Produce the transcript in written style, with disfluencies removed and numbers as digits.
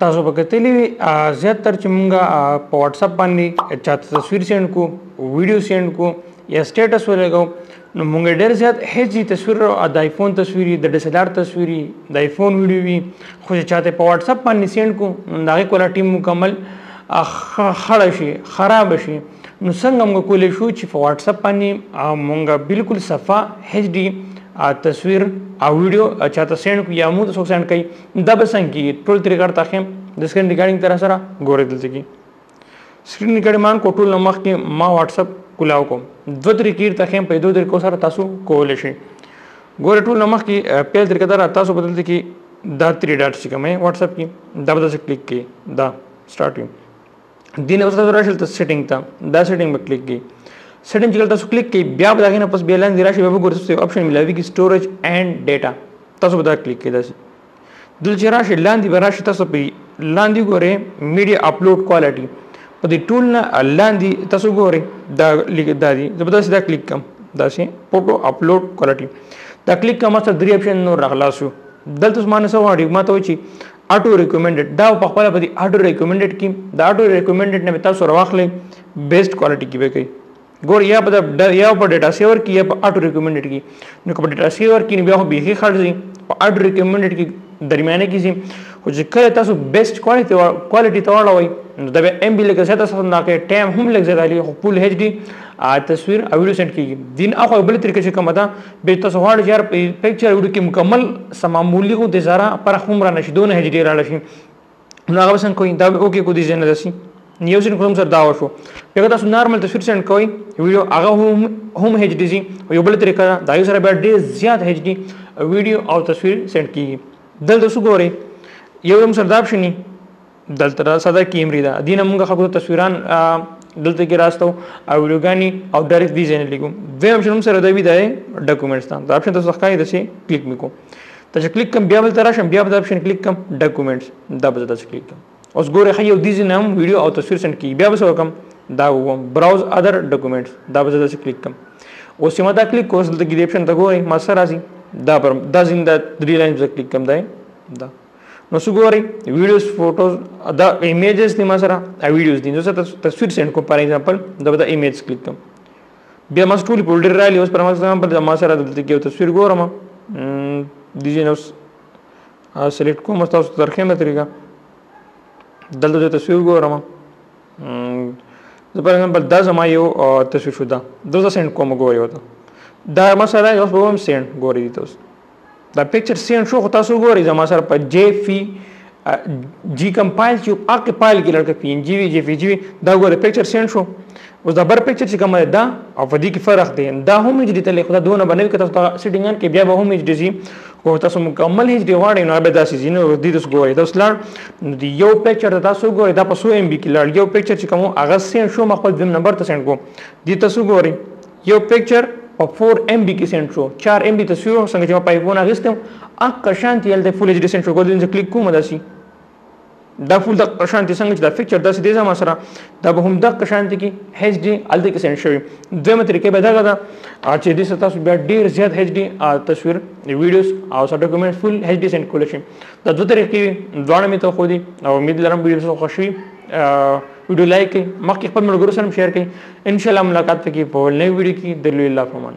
تاسو به کتلی وي زیاتره چې مونږ په واتس اپ باندې چاته تصویر سینډ کو ویډیو سینډ کو یا سټیټس ولګو نو مونږ ډېر زیات هیڅ تصویر د آیفون تصویري د ډي اس ال آر تصویري د آیفون ویډیو وي خو چې چاته په واتس اپ باندې سینډ کو نو هغه کوالټي مکمل خړه شي خراب شي نو څنګه موږ کولای شو چې په واتس اپ باندې مونږ بالکل صفا ایچ ډي تصویر او ویډیو چاته سینډ کو یا موږ څوک سینډ کوي دا به څنګه کیږي ټول طریقه تاخم د سکرین ریکارډینګ تر سره ګورې دلته کې سکرین ریکارډینګ مان کو ټول مخ کې ما واتس اپ کولاو کوم دوه طریقې تاخم په دوه طریقو سره تاسو کولای شئ ګورې ټول مخ کې پیل طریقه دا تاسو بدلته کې دا 3 ډاټ چې کومه واتس اپ کې دا به کلیک کې دا سٹارټینګ دینه اوس تاسو راشل ته سیټینګ ته دا سیټینګ په کلیک کې سیټینګ چې تاسو کلیک کې بیا به داګه نه پس بیلان دی راشي به ګورئ آپشن ملاوي کې سټوریج اینڈ ډیټا تاسو به دا کلیک کې داسي دل چې راشي لاندې به راشي تاسو په لاندې ګورئ میډیا اپلوډ کوالټي په دې ټول نه لاندې تاسو ګورئ دا لیک دا دي زبردست دا کلیک کوم دا سي فوټو اپلوډ کوالټي دا کلیک کوم سره درې اپشن نور راغلا شو دلته زمانه سو وړي ما ته وچی اټو ریکمنډډ دا په خپل په دې اټو ریکمنډډ کې دا اټو ریکمنډډ نه تاسو راوخلې بیسټ کوالټي کې به کوي ګور یا په ډیټا سیور کې یا په اټو ریکمنډډ کې نو په ډیټا سیور کې بیا به هي خرڅي په اټو ریکمنډډ کې درمیانه کې سي خو چې کله تاسو بیسټ کوالټي ته واړوي نو دا به ام بي لکه زیاته تاسو نه کې ټایم هم لګ زیاته لري خو فول ایچ ډي تصویر او ویډیو سنت کیږي دین اخو بل طریقې چې کومه ده به تاسو واړ یار پکچر ویډیو کې مکمل سمامولي کو د زرا پر هم را نشي دون ایچ ډي را لشي نو هغه څنګه کوي دا اوکې کو دي نه دسي نیو سن کوم سره دا وشو پیغه تاسو نارمل تصویر سند کوئ ویډیو هغه هم ایچ ډي سي یو بل طریقه دا یو سره به ډیر زیات ایچ ډي ویډیو او تصویر سند کیږي دلته سو ګورئ یو هم سره دا اپشن دلته ساده کیمرې دا دینه موږ خپل تصویران دلته کې راستو او ویډیوګانی او ډایرکټ ډیزاین لیکو دویم اپشن هم سره دا وی دی ډاکومېنټس دا اپشن تاسو ښکاري دسي کلیک میکو ته کلیک کم بیا بل تراشم بیا د اپشن کلیک کم ډاکومېنټس دا به تاسو کلیک کم اوس ګوره خو یو دیز نام ویډیو او تصویر سند کی بیا به وکم دا ووم براوز ادر ډاکومېنټس دا به تاسو کلیک کم اوس چې ما دا کلیک کوس دلته کې اپشن ته ګورئ ما سره راځي دا پر دا زنده 3 لاینز کلیک کم دی دا نو څو ګورئ ویډیوز فوټوز دا ایمیجز دي ما سره ویډیوز دي نو تصویر سند کوم فار ایگزامپل دا به ایمیج کلیک کم بیا ما ټول فولډر را لیوس پر ایگزامپل ما سره دلته کې تصویر ګورم دیږي نو سلیکټ کوم تاسو ترخه طریقه دلته تصویر ګورم زه پر ایگزامپل دا زما یو تصویر شو دا سند کوم ګورئ وته دا ما سره یو په هم سند ګورئ تاسو دا پکچر سین شو تاسو ګورئ زما سره په جی فی جی کمپایل چې اګه فایل کې لړک پی ان جی وی جی فی جی دا ګورئ پکچر سین شو اوس دا بر پکچر چې کوم دا او په دې کې فرق دی دا هم ایچ ډی ته لیکو دا دونه باندې کې تاسو سیټینګ کې بیا به هم ایچ ډی سي او تاسو مکمل ایچ ډی واړی نو به داسې زینو دې تاسو ګورئ تاسو لړ دی یو پکچر تاسو ګورئ دا په 100 ام بي کې لړ یو پکچر چې کوم هغه سین شو مخبل دیم نمبر ته سند کوم دې تاسو ګورئ یو پکچر په 4 ام بي کې سند شو 4 ام بي تصویر څنګه چې په آیفون اغستم اګه شانتي ال د فول ایچ ډی سند شو ګورئ کلیک کوم داسي دا فول د قشانتي څنګه چې دا فکچر داسې دی زما سره دا به هم د قشانتي کې ایچ ډي الته کې سند شوی دویمه طریقې به دا غدا چې دې تاسو بیا ډیر زیات ایچ ډي تصویر ویډیوز او ډاکومېنټ فول ایچ ډي سند کول شي دا دوه طریقې دواړه می ته خو دي او امید لرم ویډیو خوښ وي ویډیو لایک کړئ مخکې خپل ملګرو سره شیر کړئ ان شاء الله ملاقات کوي په نوې ویډیو کې د لوی الله فمان